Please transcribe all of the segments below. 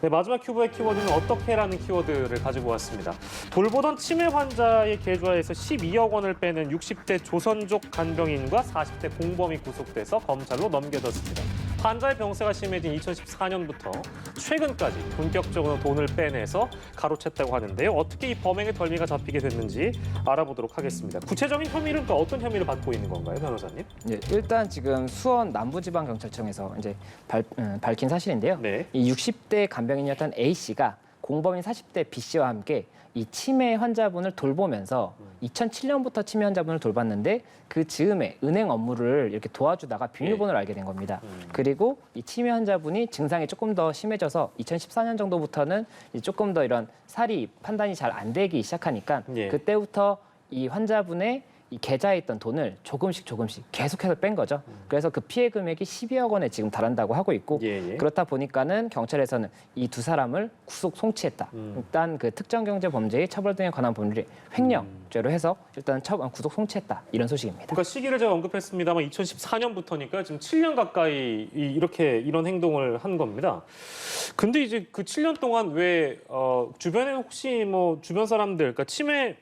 네, 마지막 큐브의 키워드는 어떻게라는 키워드를 가지고 왔습니다. 돌보던 치매 환자의 계좌에서 12억 원을 빼는 60대 조선족 간병인과 40대 공범이 구속돼서 검찰로 넘겨졌습니다. 환자의 병세가 심해진 2014년부터 최근까지 본격적으로 돈을 빼내서 가로챘다고 하는데요. 어떻게 이 범행의 덜미가 잡히게 됐는지 알아보도록 하겠습니다. 구체적인 혐의는 또 어떤 혐의를 받고 있는 건가요, 변호사님? 예, 일단 지금 수원 남부지방경찰청에서 이제 밝힌 사실인데요. 네. 이 60대 간병인이었던 A 씨가 공범인 40대 B 씨와 함께 이 치매 환자분을 돌보면서 2007년부터 치매 환자분을 돌봤는데 그 즈음에 은행 업무를 이렇게 도와주다가 비밀번호를 알게 된 겁니다. 그리고 이 치매 환자분이 증상이 조금 더 심해져서 2014년 정도부터는 조금 더 이런 사리 판단이 잘 안 되기 시작하니까 예. 그때부터 이 환자분의 이 계좌에 있던 돈을 조금씩 계속해서 뺀 거죠. 그래서 그 피해 금액이 12억 원에 지금 달한다고 하고 있고 예. 그렇다 보니까는 경찰에서는 이 두 사람을 구속 송치했다. 일단 그 특정경제범죄의 처벌 등에 관한 법률이 횡령죄로 해서 일단 구속 송치했다. 이런 소식입니다. 그러니까 시기를 제가 언급했습니다만 2014년부터니까 지금 7년 가까이 이런 행동을 한 겁니다. 근데 이제 그 7년 동안 왜 주변에 혹시 뭐 주변 사람들, 그러니까 치매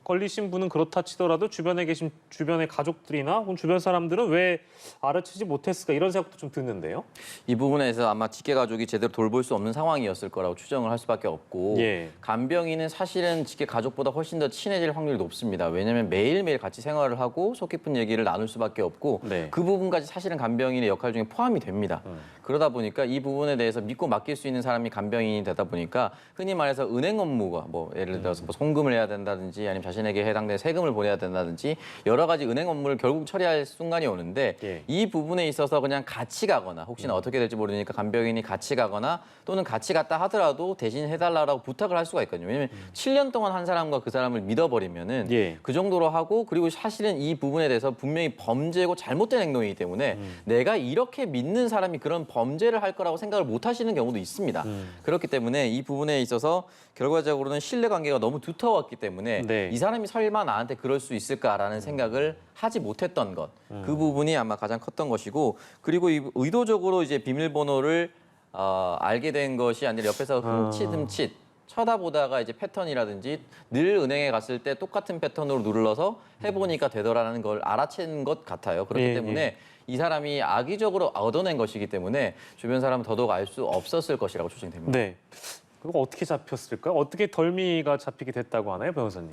걸리신 분은 그렇다 치더라도 주변에 계신 주변의 가족들이나 혹은 주변 사람들은 왜 알아채지 못했을까 이런 생각도 좀 드는데요. 이 부분에서 아마 직계 가족이 제대로 돌볼 수 없는 상황이었을 거라고 추정을 할 수밖에 없고 예. 간병인은 사실은 직계 가족보다 훨씬 더 친해질 확률이 높습니다. 왜냐하면 매일매일 같이 생활을 하고 속 깊은 얘기를 나눌 수밖에 없고 네. 그 부분까지 사실은 간병인의 역할 중에 포함이 됩니다. 그러다 보니까 이 부분에 대해서 믿고 맡길 수 있는 사람이 간병인이 되다 보니까 흔히 말해서 은행 업무가 뭐 예를 들어서 뭐 송금을 해야 된다든지 아니면 자신에게 해당되는 세금을 보내야 된다든지 여러 가지 은행 업무를 결국 처리할 순간이 오는데 예. 이 부분에 있어서 그냥 같이 가거나 혹시나 어떻게 될지 모르니까 간병인이 같이 가거나 또는 같이 갔다 하더라도 대신 해달라고 부탁을 할 수가 있거든요. 왜냐하면 7년 동안 한 사람과 그 사람을 믿어버리면은 예. 그 정도로 하고 그리고 사실은 이 부분에 대해서 분명히 범죄고 잘못된 행동이기 때문에 내가 이렇게 믿는 사람이 그런 범죄를 할 거라고 생각을 못 하시는 경우도 있습니다. 그렇기 때문에 이 부분에 있어서 결과적으로는 신뢰관계가 너무 두터웠기 때문에 네. 이 사람이 설마 나한테 그럴 수 있을까라는 생각을 하지 못했던 것. 그 부분이 아마 가장 컸던 것이고 그리고 의도적으로 이제 비밀번호를 알게 된 것이 아니라 옆에서 흠칫 쳐다보다가 이제 패턴이라든지 늘 은행에 갔을 때 똑같은 패턴으로 눌러서 해보니까 되더라는 걸 알아챈 것 같아요. 그렇기 예, 때문에 예. 이 사람이 악의적으로 얻어낸 것이기 때문에 주변 사람은 더더욱 알 수 없었을 것이라고 추정됩니다. 네. 그리고 어떻게 잡혔을까요? 어떻게 덜미가 잡히게 됐다고 하나요, 변호사님?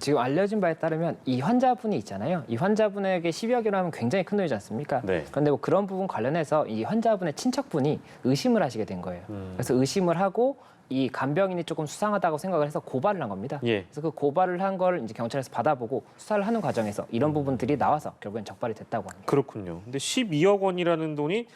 지금 알려진 바에 따르면 이 환자분이 있잖아요. 이 환자분에게 12억이라고 하면 굉장히 큰 돈이지 않습니까? 네. 그런데 뭐 그런 부분 관련해서 이 환자분의 친척분이 의심을 하시게 된 거예요. 그래서 의심을 하고 이 간병인이 조금 수상하다고 생각을 해서 고발을 한 겁니다. 예. 그래서 그 고발을 한 걸 이제 경찰에서 받아보고 수사를 하는 과정에서 이런 부분들이 나와서 결국엔 적발이 됐다고 합니다. 그렇군요. 근데 12억 원이라는 돈이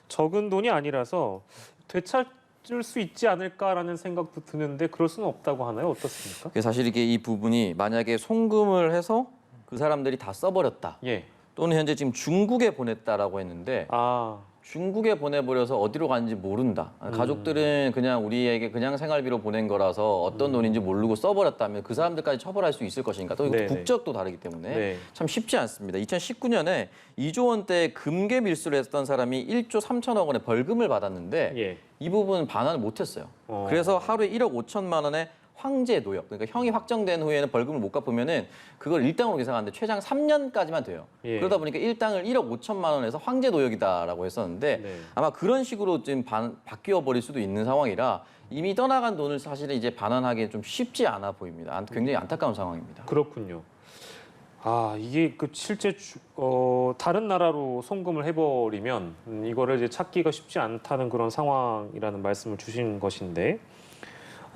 적은 돈이 아니라서 되찾을 수 있지 않을까라는 생각도 드는데 그럴 수는 없다고 하나요? 어떻습니까? 사실 이게 이 부분이 만약에 송금을 해서 그 사람들이 다 써버렸다. 예. 또는 현재 지금 중국에 보냈다라고 했는데 아, 중국에 보내버려서 어디로 갔는지 모른다. 가족들은 그냥 우리에게 그냥 생활비로 보낸 거라서 어떤 돈인지 모르고 써버렸다면 그 사람들까지 처벌할 수 있을 것인가. 또 네네. 국적도 다르기 때문에 네. 참 쉽지 않습니다. 2019년에 2조 원대 금괴 밀수를 했던 사람이 1조 3천억 원의 벌금을 받았는데 예. 이 부분은 반환을 못했어요. 그래서 하루에 1억 5천만 원의 황제 노역, 그러니까 형이 확정된 후에는 벌금을 못 갚으면은 그걸 일당으로 계산하는데 최장 3년까지만 돼요. 예. 그러다 보니까 일당을 1억 5천만 원에서 황제 노역이다라고 했었는데 네. 아마 그런 식으로 좀 바뀌어 버릴 수도 있는 상황이라 이미 떠나간 돈을 사실은 이제 반환하기 좀 쉽지 않아 보입니다. 굉장히 안타까운 상황입니다. 그렇군요. 아, 이게 그 실제 다른 나라로 송금을 해버리면 이거를 이제 찾기가 쉽지 않다는 그런 상황이라는 말씀을 주신 것인데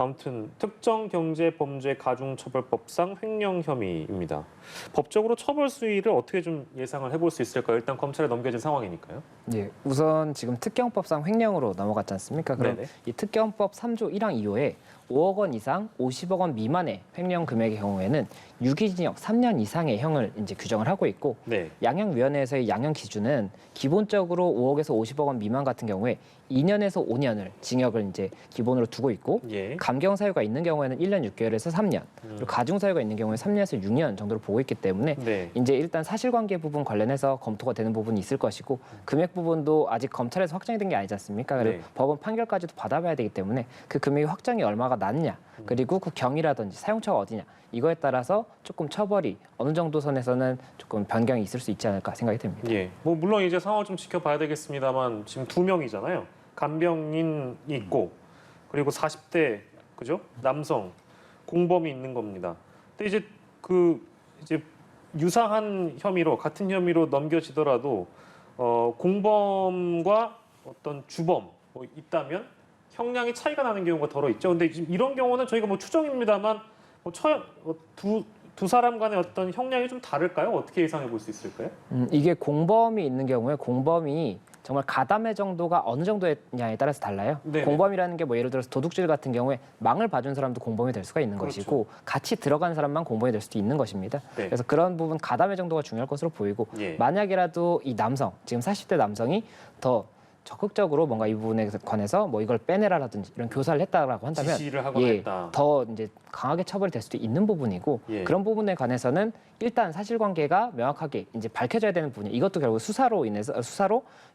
아무튼 특정경제범죄가중처벌법상 횡령 혐의입니다. 법적으로 처벌 수위를 어떻게 좀 예상을 해볼 수 있을까요? 일단 검찰에 넘겨진 상황이니까요. 예, 우선 지금 특경법상 횡령으로 넘어갔지 않습니까? 그럼 네네. 이 특경법 3조 1항 2호에 5억 원 이상 50억 원 미만의 횡령 금액의 경우에는 유기징역 3년 이상의 형을 이제 규정을 하고 있고 네. 양형위원회에서의 양형 기준은 기본적으로 5억에서 50억 원 미만 같은 경우에 2년에서 5년을 징역을 이제 기본으로 두고 있고 예. 감경 사유가 있는 경우에는 1년 6개월에서 3년, 그리고 가중 사유가 있는 경우에 3년에서 6년 정도로 보고 있기 때문에 네. 이제 일단 사실관계 부분 관련해서 검토가 되는 부분이 있을 것이고 금액 부분도 아직 검찰에서 확정이 된 게 아니지 않습니까? 그리고 네. 법원 판결까지도 받아봐야 되기 때문에 그 금액이 확정이 얼마가 낮냐, 그리고 그 경이라든지 사용처가 어디냐 이거에 따라서 조금 처벌이 어느 정도 선에서는 조금 변경이 있을 수 있지 않을까 생각이 듭니다. 예. 뭐 물론 이제 상황을 좀 지켜봐야 되겠습니다만 지금 2명이잖아요. 간병인이 있고 그리고 40대 그죠? 남성 공범이 있는 겁니다. 근데 이제 이제 유사한 혐의로 같은 혐의로 넘겨지더라도 공범과 어떤 주범 뭐 있다면 형량이 차이가 나는 경우가 더러 있죠. 근데 지금 이런 경우는 저희가 뭐 추정입니다만 두 사람 간의 어떤 형량이 좀 다를까요? 어떻게 예상해 볼 수 있을까요? 이게 공범이 있는 경우에 공범이 정말 가담의 정도가 어느 정도냐에 따라서 달라요. 네네. 공범이라는 게 뭐 예를 들어서 도둑질 같은 경우에 망을 봐준 사람도 공범이 될 수가 있는 그렇죠. 것이고 같이 들어간 사람만 공범이 될 수도 있는 것입니다. 네. 그래서 그런 부분 가담의 정도가 중요할 것으로 보이고 예. 만약이라도 이 남성, 지금 40대 남성이 더 적극적으로 뭔가 이 부분에 관해서 뭐 이걸 빼내라라든지 이런 교사를 했다라고 한다면 지시를 하거나 했다. 더 이제 강하게 처벌이 될 수도 있는 부분이고 예. 그런 부분에 관해서는 일단 사실관계가 명확하게 이제 밝혀져야 되는 부분이 이것도 결국 수사로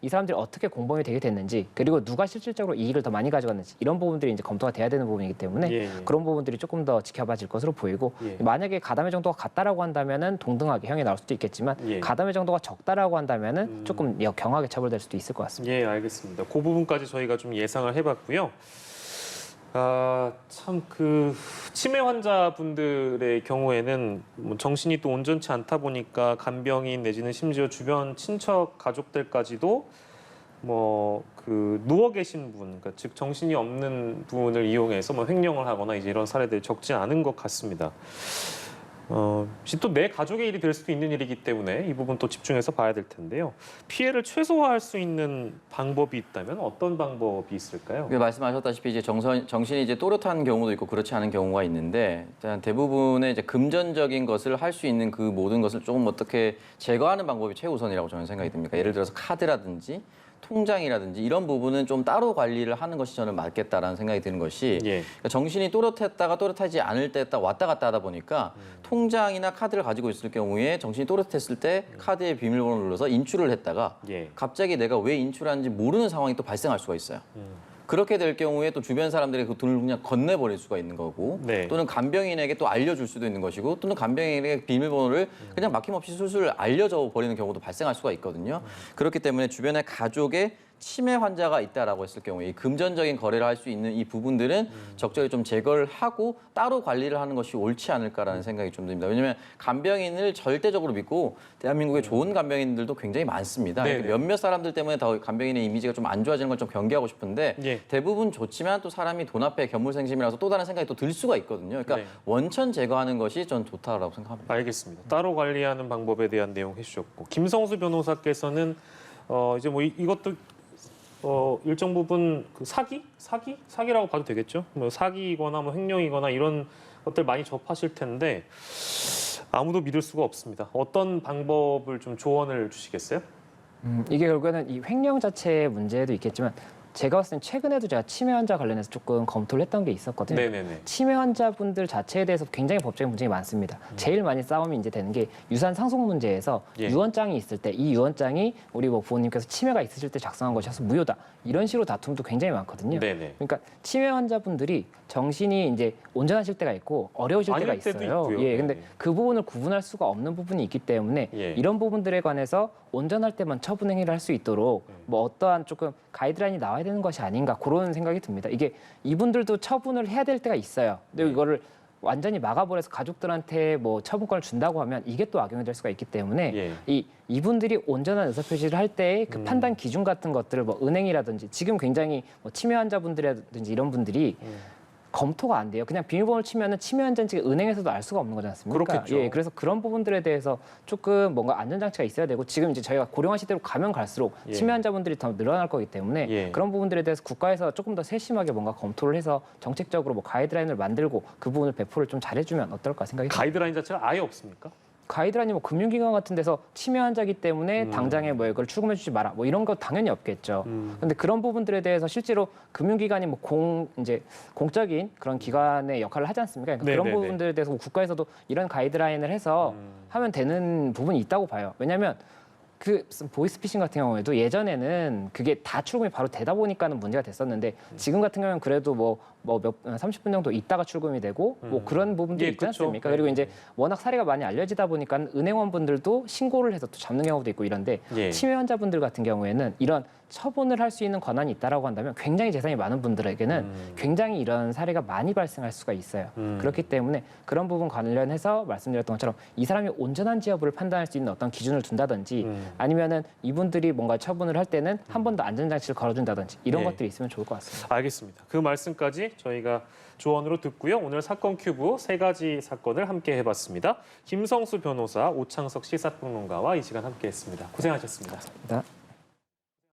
이 사람들이 어떻게 공범이 되게 됐는지 그리고 누가 실질적으로 이익을 더 많이 가져갔는지 이런 부분들이 이제 검토가 돼야 되는 부분이기 때문에 예, 예. 그런 부분들이 조금 더 지켜봐질 것으로 보이고 예. 만약에 가담의 정도가 같다라고 한다면은 동등하게 형이 나올 수도 있겠지만 예. 가담의 정도가 적다라고 한다면은 조금 경하게 처벌될 수도 있을 것 같습니다. 예, 알겠습니다. 그 부분까지 저희가 좀 예상을 해봤고요. 참 치매 환자분들의 경우에는 뭐 정신이 또 온전치 않다 보니까 간병인 내지는 심지어 주변 친척 가족들까지도 뭐 누워 계신 분, 그러니까 즉 정신이 없는 분을 이용해서 뭐 횡령을 하거나 이제 이런 사례들이 적지 않은 것 같습니다. 또 내 가족의 일이 될 수도 있는 일이기 때문에 이 부분 또 집중해서 봐야 될 텐데요. 피해를 최소화할 수 있는 방법이 있다면 어떤 방법이 있을까요? 말씀하셨다시피 이제 정신이 이제 또렷한 경우도 있고 그렇지 않은 경우가 있는데 일단 대부분의 이제 금전적인 것을 할 수 있는 그 모든 것을 조금 어떻게 제거하는 방법이 최우선이라고 저는 생각이 듭니다. 예를 들어서 카드라든지 통장이라든지 이런 부분은 좀 따로 관리를 하는 것이 저는 맞겠다라는 생각이 드는 것이 예. 그러니까 정신이 또렷했다가 또렷하지 않을 때 왔다 갔다 하다 보니까 통장이나 카드를 가지고 있을 경우에 정신이 또렷했을 때 카드의 비밀번호를 눌러서 인출을 했다가 예. 갑자기 내가 왜 인출하는지 모르는 상황이 또 발생할 수가 있어요. 그렇게 될 경우에 또 주변 사람들이 그 돈을 그냥 건네버릴 수가 있는 거고 네. 또는 간병인에게 또 알려줄 수도 있는 것이고 또는 간병인에게 비밀번호를 그냥 막힘없이 술술 알려줘 버리는 경우도 발생할 수가 있거든요. 그렇기 때문에 주변에 가족의 치매 환자가 있다라고 했을 경우에 이 금전적인 거래를 할 수 있는 이 부분들은 적절히 좀 제거를 하고 따로 관리를 하는 것이 옳지 않을까라는 생각이 좀 듭니다. 왜냐하면 간병인을 절대적으로 믿고 대한민국에 좋은 간병인들도 굉장히 많습니다. 네네. 몇몇 사람들 때문에 더 간병인의 이미지가 좀 안 좋아지는 걸 좀 경계하고 싶은데 예. 대부분 좋지만 또 사람이 돈 앞에 견물생심이라서 또 다른 생각이 또 들 수가 있거든요. 그러니까 네. 원천 제거하는 것이 전 좋다라고 생각합니다. 알겠습니다. 따로 관리하는 방법에 대한 내용 해주셨고 김성수 변호사께서는 이제 뭐 이것도 일정 부분 사기라고 봐도 되겠죠. 뭐 사기이거나 뭐 횡령이거나 이런 것들 많이 접하실 텐데 아무도 믿을 수가 없습니다. 어떤 방법을 좀 조언을 주시겠어요? 이게 결국에는 이 횡령 자체의 문제도 있겠지만 제가 봤을 땐 최근에도 제가 치매 환자 관련해서 조금 검토를 했던 게 있었거든요. 네네네. 치매 환자분들 자체에 대해서 굉장히 법적인 문제가 많습니다. 제일 많이 싸움이 이제 되는 게 유산 상속 문제에서 예. 유언장이 있을 때 이 유언장이 우리 뭐 부모님께서 치매가 있으실 때 작성한 것이어서 무효다. 이런 식으로 다툼도 굉장히 많거든요. 네네. 그러니까 치매 환자분들이 정신이 이제 온전하실 때가 있고 어려우실 때가 아닐 때도 있어요. 있고요. 예, 근데 네. 그 부분을 구분할 수가 없는 부분이 있기 때문에 예. 이런 부분들에 관해서 온전할 때만 처분 행위를 할 수 있도록 뭐 어떠한 조금 가이드라인이 나와야 되는 것이 아닌가 그런 생각이 듭니다. 이게 이분들도 처분을 해야 될 때가 있어요. 근데 이거를 완전히 막아버려서 가족들한테 뭐 처분권을 준다고 하면 이게 또 악용이 될 수가 있기 때문에 예. 이분들이 온전한 의사표시를 할 때의 그 판단 기준 같은 것들을 뭐 은행이라든지 지금 굉장히 뭐 치매 환자분들이라든지 이런 분들이 검토가 안 돼요. 그냥 비밀번호를 치면은 치매 환자인지 은행에서도 알 수가 없는 거지 않습니까? 그렇겠죠. 예, 그래서 그런 부분들에 대해서 조금 뭔가 안전장치가 있어야 되고 지금 이제 저희가 고령화 시대로 가면 갈수록 예. 치매 환자분들이 더 늘어날 거기 때문에 예. 그런 부분들에 대해서 국가에서 조금 더 세심하게 뭔가 검토를 해서 정책적으로 뭐 가이드라인을 만들고 그 부분을 배포를 좀 잘해주면 어떨까 생각이 듭니다. 가이드라인 자체가 아예 없습니까? 가이드라인이 뭐 금융기관 같은 데서 치매 환자이기 때문에 당장에 뭐 이걸 출금해주지 마라 뭐 이런 거 당연히 없겠죠. 근데 그런 부분들에 대해서 실제로 금융기관이 뭐 이제 공적인 그런 기관의 역할을 하지 않습니까? 그러니까 그런 네네네. 부분들에 대해서 국가에서도 이런 가이드라인을 해서 하면 되는 부분이 있다고 봐요. 왜냐하면 그 보이스피싱 같은 경우에도 예전에는 그게 다 출금이 바로 되다 보니까는 문제가 됐었는데 지금 같은 경우는 그래도 뭐 30분 정도 있다가 출금이 되고 뭐 그런 부분들이 예, 있지 그쵸. 않습니까? 네. 그리고 이제 워낙 사례가 많이 알려지다 보니까 은행원분들도 신고를 해서 또 잡는 경우도 있고 이런데 예. 치매 환자분들 같은 경우에는 이런 처분을 할 수 있는 권한이 있다라고 한다면 굉장히 재산이 많은 분들에게는 굉장히 이런 사례가 많이 발생할 수가 있어요. 그렇기 때문에 그런 부분 관련해서 말씀드렸던 것처럼 이 사람이 온전한지 여부를 판단할 수 있는 어떤 기준을 둔다든지 아니면은 이분들이 뭔가 처분을 할 때는 한 번 더 안전장치를 걸어준다든지 이런 예. 것들이 있으면 좋을 것 같습니다. 알겠습니다. 그 말씀까지 저희가 조언으로 듣고요. 오늘 사건 큐브 3가지 사건을 함께 해봤습니다. 김성수 변호사, 오창석 시사평론가와 이 시간 함께했습니다. 고생하셨습니다. 감사합니다.